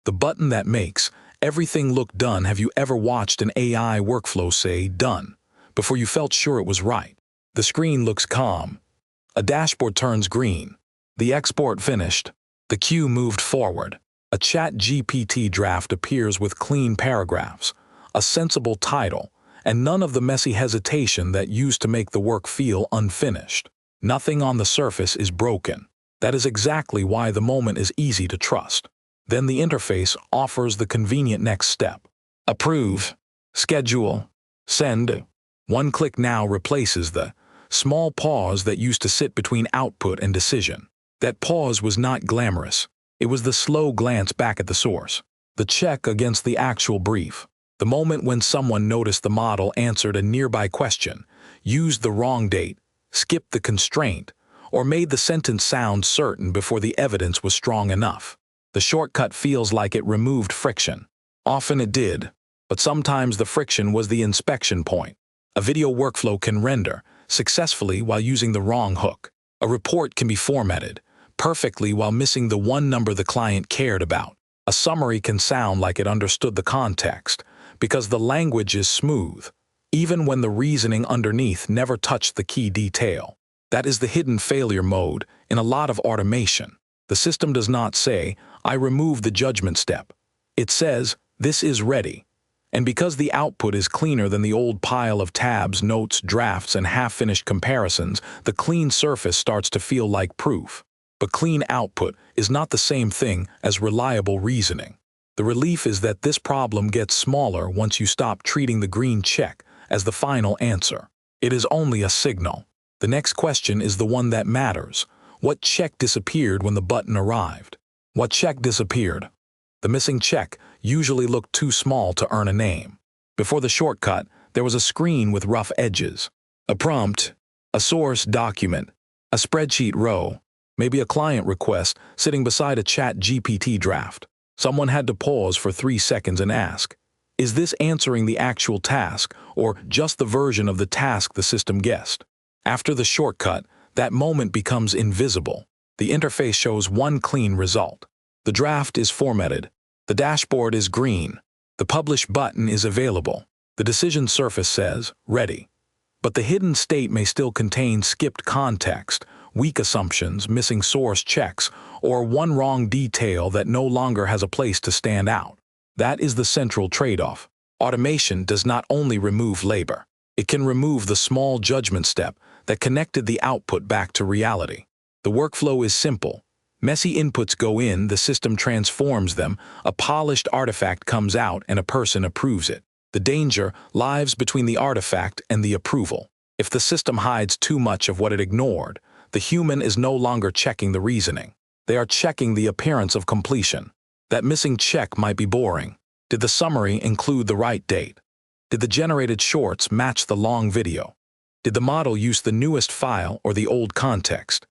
The button that makes everything look done. Have you ever watched an AI workflow say done before you felt sure it was right? The screen looks calm. A dashboard turns green. The export finished. The queue moved forward. A ChatGPT draft appears with clean paragraphs, a sensible title, and none of the messy hesitation that used to make the work feel unfinished. Nothing on the surface is broken. That is exactly why the moment is easy to trust. Then the interface offers the convenient next step. Approve, schedule, send. One click now replaces the small pause that used to sit between output and decision. That pause was not glamorous. It was the slow glance back at the source, the check against the actual brief, the moment when someone noticed the model answered a nearby question, used the wrong date, skipped the constraint, or made the sentence sound certain before the evidence was strong enough. The shortcut feels like it removed friction. Often it did, but sometimes the friction was the inspection point. A video workflow can render successfully while using the wrong hook. A report can be formatted perfectly while missing the one number the client cared about. A summary can sound like it understood the context because the language is smooth, even when the reasoning underneath never touched the key detail. That is the hidden failure mode in a lot of automation. The system does not say, "I remove the judgment step." It says, "This is ready." And because the output is cleaner than the old pile of tabs, notes, drafts, and half-finished comparisons, the clean surface starts to feel like proof. But clean output is not the same thing as reliable reasoning. The relief is that this problem gets smaller once you stop treating the green check as the final answer. It is only a signal. The next question is the one that matters. What check disappeared when the button arrived? What check disappeared? The missing check usually looked too small to earn a name. Before the shortcut, there was a screen with rough edges, a prompt, a source document, a spreadsheet row, maybe a client request sitting beside a ChatGPT draft. Someone had to pause for 3 seconds and ask, is this answering the actual task or just the version of the task the system guessed? After the shortcut, that moment becomes invisible. The interface shows one clean result. The draft is formatted. The dashboard is green. The publish button is available. The decision surface says, ready. But the hidden state may still contain skipped context, weak assumptions, missing source checks, or one wrong detail that no longer has a place to stand out. That is the central trade-off. Automation does not only remove labor. It can remove the small judgment step that connected the output back to reality. The workflow is simple. Messy inputs go in, the system transforms them, a polished artifact comes out, and a person approves it. The danger lies between the artifact and the approval. If the system hides too much of what it ignored, the human is no longer checking the reasoning. They are checking the appearance of completion. That missing check might be boring. Did the summary include the right date? Did the generated shorts match the long video? Did the model use the newest file or the old context?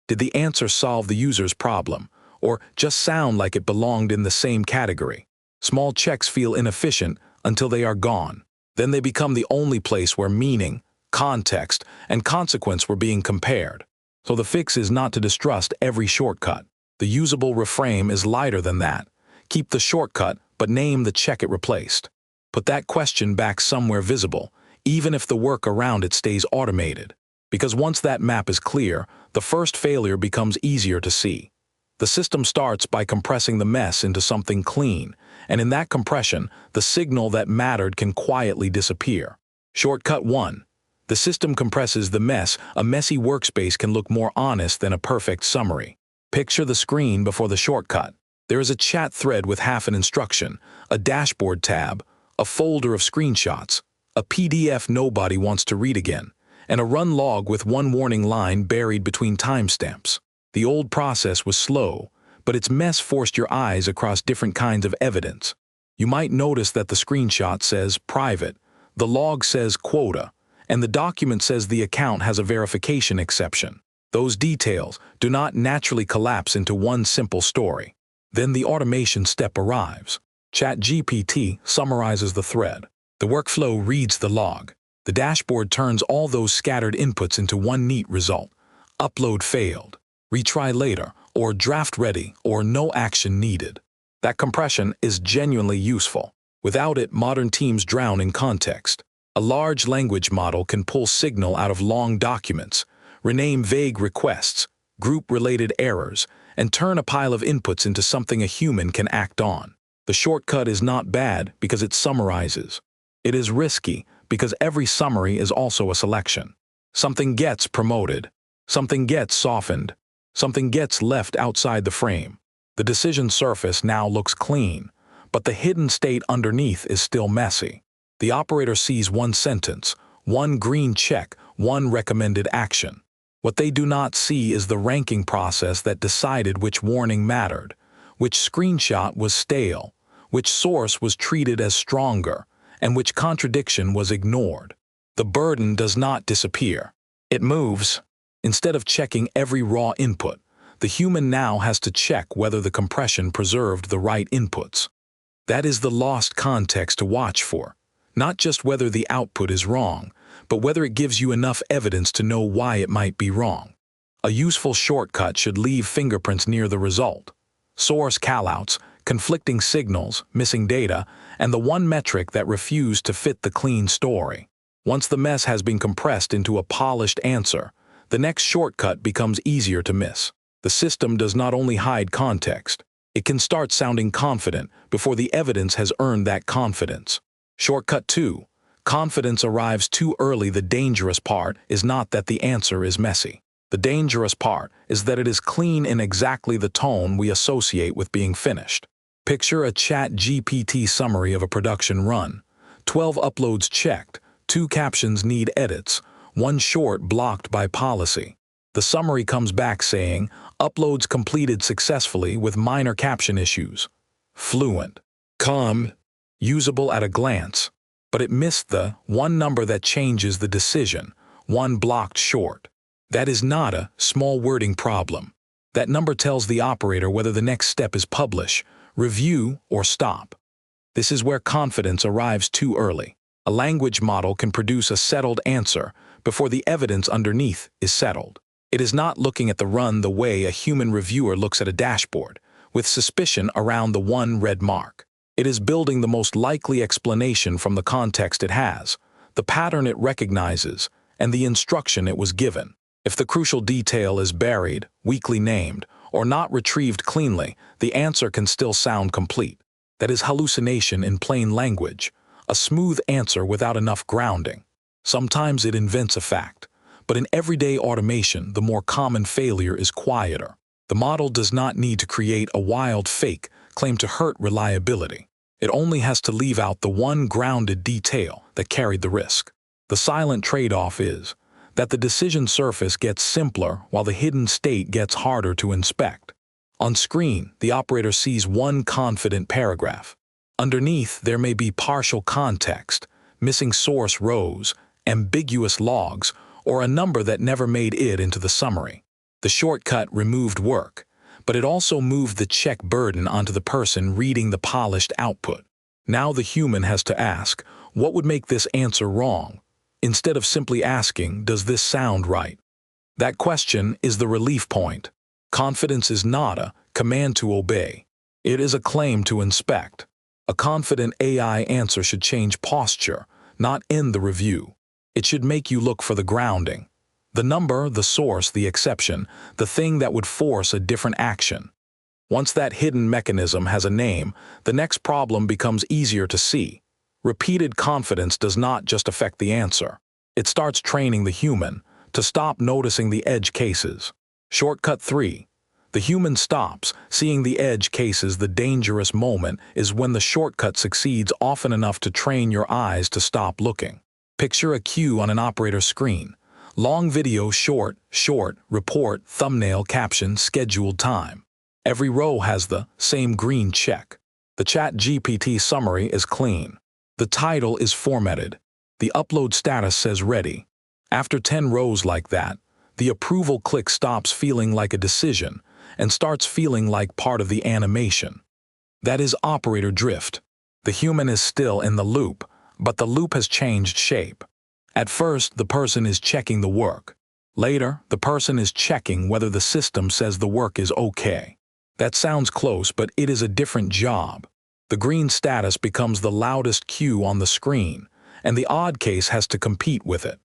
Did the answer solve the user's problem, or just sound like it belonged in the same category? Small checks feel inefficient until they are gone. Then they become the only place where meaning, context, and consequence were being compared. So the fix is not to distrust every shortcut. The usable reframe is lighter than that. Keep the shortcut, but name the check it replaced. Put that question back somewhere visible, even if the work around it stays automated. Because once that map is clear, the first failure becomes easier to see. The system starts by compressing the mess into something clean, and in that compression, the signal that mattered can quietly disappear. Shortcut 1. The system compresses the mess. A messy workspace can look more honest than a perfect summary. Picture the screen before the shortcut. There is a chat thread with half an instruction, a dashboard tab, a folder of screenshots, a PDF nobody wants to read again, and a run log with one warning line buried between timestamps. The old process was slow, but its mess forced your eyes across different kinds of evidence. You might notice that the screenshot says private, the log says quota, and the document says the account has a verification exception. Those details do not naturally collapse into one simple story. Then the automation step arrives. ChatGPT summarizes the thread. The workflow reads the log. The dashboard turns all those scattered inputs into one neat result. Upload failed, retry later, or draft ready, or no action needed. That compression is genuinely useful. Without it, modern teams drown in context. A large language model can pull signal out of long documents, rename vague requests, group related errors, and turn a pile of inputs into something a human can act on. The shortcut is not bad because it summarizes. It is risky because every summary is also a selection. Something gets promoted, something gets softened, something gets left outside the frame. The decision surface now looks clean, but the hidden state underneath is still messy. The operator sees one sentence, one green check, one recommended action. What they do not see is the ranking process that decided which warning mattered, which screenshot was stale, which source was treated as stronger, and which contradiction was ignored. The burden does not disappear. It moves. Instead of checking every raw input, the human now has to check whether the compression preserved the right inputs. That is the lost context to watch for. Not just whether the output is wrong, but whether it gives you enough evidence to know why it might be wrong. A useful shortcut should leave fingerprints near the result. Source callouts, conflicting signals, missing data, and the one metric that refused to fit the clean story. Once the mess has been compressed into a polished answer, the next shortcut becomes easier to miss. The system does not only hide context, it can start sounding confident before the evidence has earned that confidence. Shortcut 2. Confidence arrives too early. The dangerous part is not that the answer is messy. The dangerous part is that it is clean in exactly the tone we associate with being finished. Picture a ChatGPT summary of a production run. 12 uploads checked, 2 captions need edits, 1 short blocked by policy. The summary comes back saying, uploads completed successfully with minor caption issues. Fluent, calm, usable at a glance. But it missed the one number that changes the decision, 1 blocked short. That is not a small wording problem. That number tells the operator whether the next step is publish, review, or stop. This is where confidence arrives too early. A language model can produce a settled answer before the evidence underneath is settled. It is not looking at the run the way a human reviewer looks at a dashboard, with suspicion around the one red mark. It is building the most likely explanation from the context it has, the pattern it recognizes, and the instruction it was given. If the crucial detail is buried, weakly named, or not retrieved cleanly, the answer can still sound complete. That is hallucination in plain language, a smooth answer without enough grounding. Sometimes it invents a fact, but in everyday automation, the more common failure is quieter. The model does not need to create a wild fake claim to hurt reliability. It only has to leave out the one grounded detail that carried the risk. The silent trade-off is that the decision surface gets simpler while the hidden state gets harder to inspect. On screen, the operator sees one confident paragraph. Underneath, there may be partial context, missing source rows, ambiguous logs, or a number that never made it into the summary. The shortcut removed work, but it also moved the check burden onto the person reading the polished output. Now the human has to ask, what would make this answer wrong? Instead of simply asking, does this sound right? That question is the relief point. Confidence is not a command to obey. It is a claim to inspect. A confident AI answer should change posture, not end the review. It should make you look for the grounding. The number, the source, the exception, the thing that would force a different action. Once that hidden mechanism has a name, the next problem becomes easier to see. Repeated confidence does not just affect the answer. It starts training the human to stop noticing the edge cases. Shortcut 3. The human stops seeing the edge cases. The dangerous moment is when the shortcut succeeds often enough to train your eyes to stop looking. Picture a queue on an operator screen. Long video, short, report, thumbnail, caption, scheduled time. Every row has the same green check. The ChatGPT summary is clean. The title is formatted. The upload status says ready. After 10 rows like that, the approval click stops feeling like a decision and starts feeling like part of the animation. That is operator drift. The human is still in the loop, but the loop has changed shape. At first, the person is checking the work. Later, the person is checking whether the system says the work is okay. That sounds close, but it is a different job. The green status becomes the loudest cue on the screen, and the odd case has to compete with it.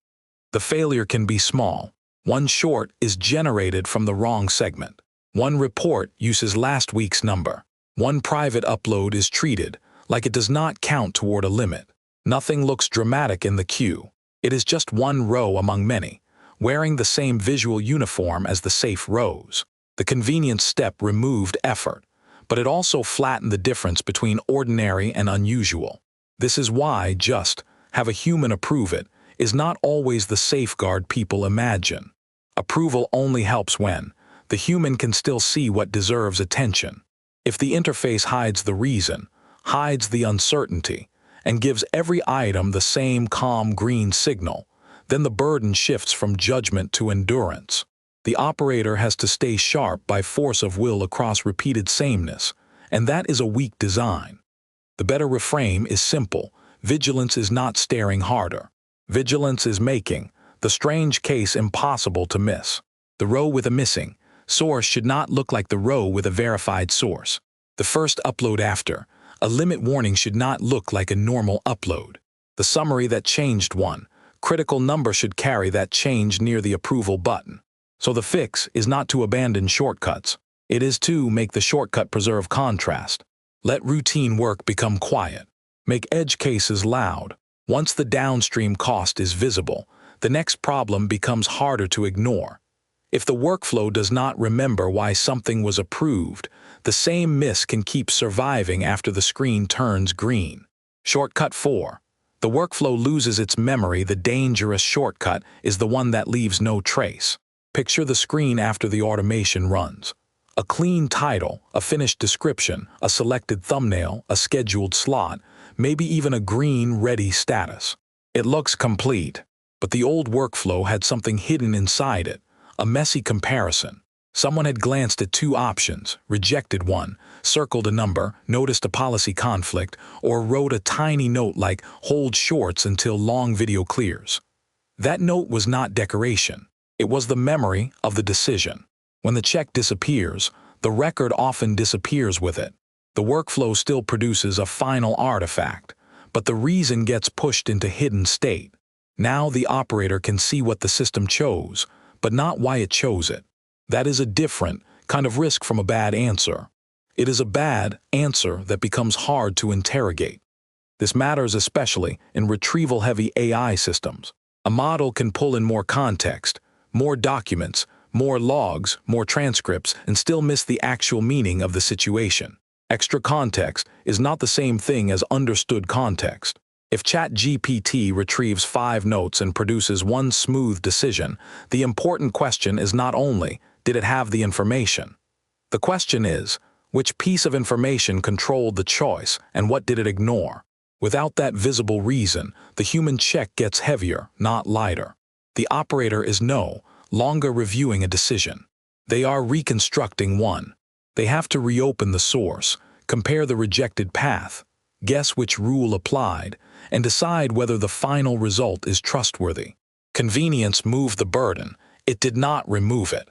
The failure can be small. One short is generated from the wrong segment. One report uses last week's number. One private upload is treated like it does not count toward a limit. Nothing looks dramatic in the queue. It is just one row among many, wearing the same visual uniform as the safe rows. The convenience step removed effort, but it also flattened the difference between ordinary and unusual. This is why just have a human approve it is not always the safeguard people imagine. Approval only helps when the human can still see what deserves attention. If the interface hides the reason, hides the uncertainty, and gives every item the same calm green signal, then the burden shifts from judgment to endurance. The operator has to stay sharp by force of will across repeated sameness, and that is a weak design. The better reframe is simple. Vigilance is not staring harder. Vigilance is making the strange case impossible to miss. The row with a missing source should not look like the row with a verified source. The first upload after a limit warning should not look like a normal upload. The summary that changed one critical number should carry that change near the approval button. So the fix is not to abandon shortcuts. It is to make the shortcut preserve contrast. Let routine work become quiet. Make edge cases loud. Once the downstream cost is visible, the next problem becomes harder to ignore. If the workflow does not remember why something was approved, the same miss can keep surviving after the screen turns green. Shortcut 4. The workflow loses its memory. The dangerous shortcut is the one that leaves no trace. Picture the screen after the automation runs. A clean title, a finished description, a selected thumbnail, a scheduled slot, maybe even a green ready status. It looks complete, but the old workflow had something hidden inside it, a messy comparison. Someone had glanced at two options, rejected one, circled a number, noticed a policy conflict, or wrote a tiny note like "hold shorts until long video clears." That note was not decoration. It was the memory of the decision. When the check disappears, the record often disappears with it. The workflow still produces a final artifact, but the reason gets pushed into hidden state. Now the operator can see what the system chose, but not why it chose it. That is a different kind of risk from a bad answer. It is a bad answer that becomes hard to interrogate. This matters especially in retrieval-heavy AI systems. A model can pull in more context, more documents, more logs, more transcripts, and still miss the actual meaning of the situation. Extra context is not the same thing as understood context. If ChatGPT retrieves 5 notes and produces one smooth decision, the important question is not only, did it have the information? The question is, which piece of information controlled the choice and what did it ignore? Without that visible reason, the human check gets heavier, not lighter. The operator is no longer reviewing a decision. They are reconstructing one. They have to reopen the source, compare the rejected path, guess which rule applied, and decide whether the final result is trustworthy. Convenience moved the burden. It did not remove it.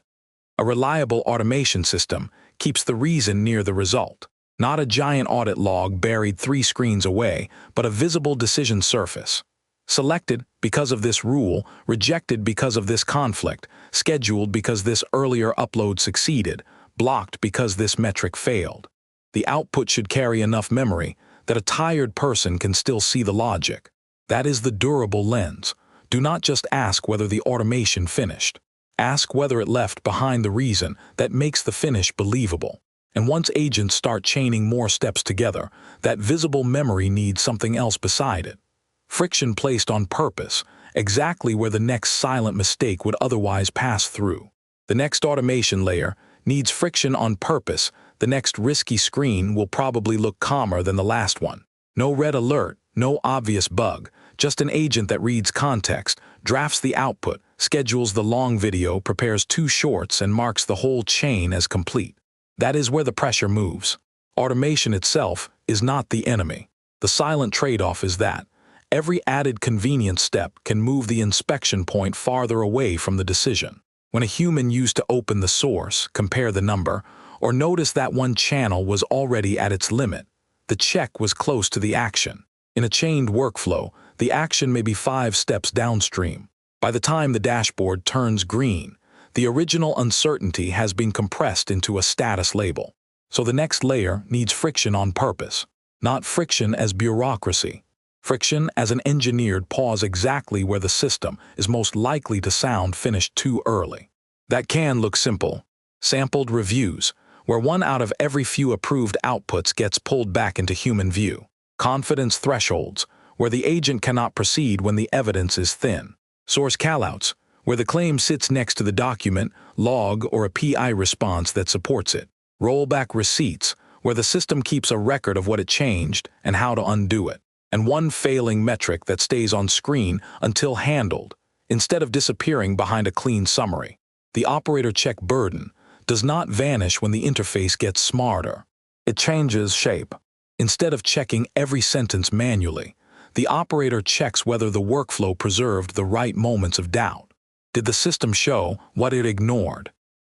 A reliable automation system keeps the reason near the result. Not a giant audit log buried 3 screens away, but a visible decision surface. Selected because of this rule, rejected because of this conflict, scheduled because this earlier upload succeeded, blocked because this metric failed. The output should carry enough memory that a tired person can still see the logic. That is the durable lens. Do not just ask whether the automation finished. Ask whether it left behind the reason that makes the finish believable. And once agents start chaining more steps together, that visible memory needs something else beside it. Friction placed on purpose, exactly where the next silent mistake would otherwise pass through. The next automation layer needs friction on purpose. The next risky screen will probably look calmer than the last one. No red alert, no obvious bug, just an agent that reads context, drafts the output, schedules the long video, prepares 2 shorts, and marks the whole chain as complete. That is where the pressure moves. Automation itself is not the enemy. The silent trade-off is that every added convenience step can move the inspection point farther away from the decision. When a human used to open the source, compare the number, or notice that one channel was already at its limit. The check was close to the action. In a chained workflow, the action may be 5 steps downstream. By the time the dashboard turns green, the original uncertainty has been compressed into a status label. So the next layer needs friction on purpose, not friction as bureaucracy. Friction as an engineered pause exactly where the system is most likely to sound finished too early. That can look simple. Sampled reviews, where 1 out of every few approved outputs gets pulled back into human view. Confidence thresholds, where the agent cannot proceed when the evidence is thin. Source callouts, where the claim sits next to the document, log, or a PI response that supports it. Rollback receipts, where the system keeps a record of what it changed and how to undo it. And one failing metric that stays on screen until handled, instead of disappearing behind a clean summary. The operator check burden does not vanish when the interface gets smarter. It changes shape. Instead of checking every sentence manually, the operator checks whether the workflow preserved the right moments of doubt. Did the system show what it ignored?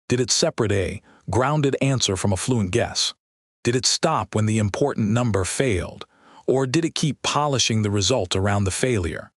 Did it separate a grounded answer from a fluent guess? Did it stop when the important number failed? Or did it keep polishing the result around the failure?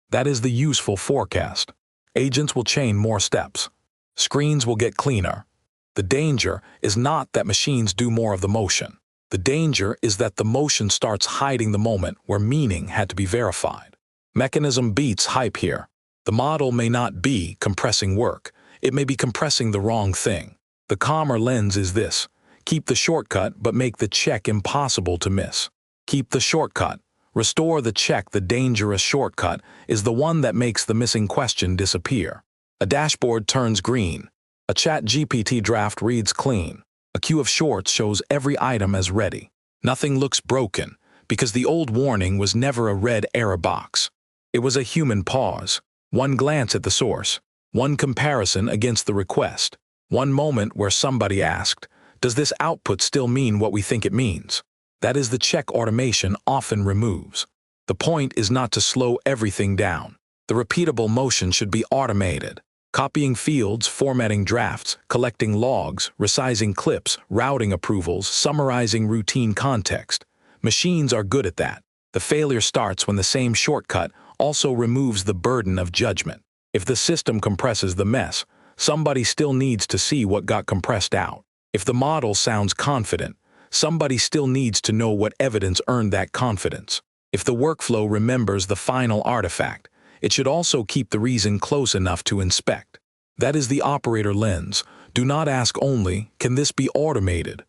That is the useful forecast. Agents will chain more steps. Screens will get cleaner. The danger is not that machines do more of the motion. The danger is that the motion starts hiding the moment where meaning had to be verified. Mechanism beats hype here. The model may not be compressing work. It may be compressing the wrong thing. The calmer lens is this: keep the shortcut but make the check impossible to miss. Keep the shortcut. Restore the check. The dangerous shortcut is the one that makes the missing question disappear. A dashboard turns green. A ChatGPT draft reads clean. A queue of shorts shows every item as ready. Nothing looks broken, because the old warning was never a red error box. It was a human pause. One glance at the source. One comparison against the request. One moment where somebody asked, "Does this output still mean what we think it means?" That is the check automation often removes. The point is not to slow everything down. The repeatable motion should be automated. Copying fields, formatting drafts, collecting logs, resizing clips, routing approvals, summarizing routine context. Machines are good at that. The failure starts when the same shortcut also removes the burden of judgment. If the system compresses the mess, somebody still needs to see what got compressed out. If the model sounds confident, somebody still needs to know what evidence earned that confidence. If the workflow remembers the final artifact, it should also keep the reason close enough to inspect. That is the operator lens. Do not ask only, "Can this be automated?"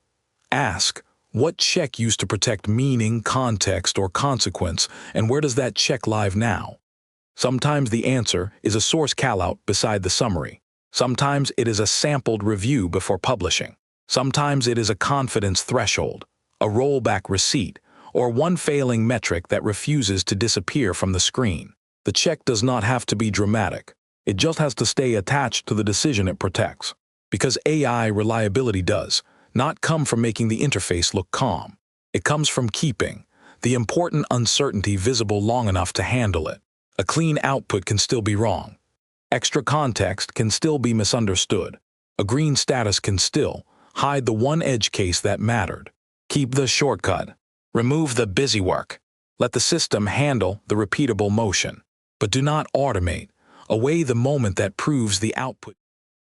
Ask, what check used to protect meaning, context, or consequence, and where does that check live now? Sometimes the answer is a source callout beside the summary. Sometimes it is a sampled review before publishing. Sometimes it is a confidence threshold, a rollback receipt, or one failing metric that refuses to disappear from the screen. The check does not have to be dramatic. It just has to stay attached to the decision it protects. Because AI reliability does not come from making the interface look calm. It comes from keeping the important uncertainty visible long enough to handle it. A clean output can still be wrong. Extra context can still be misunderstood. A green status can still hide the one edge case that mattered. Keep the shortcut. Remove the busy work. Let the system handle the repeatable motion. But do not automate away the moment that proves the output.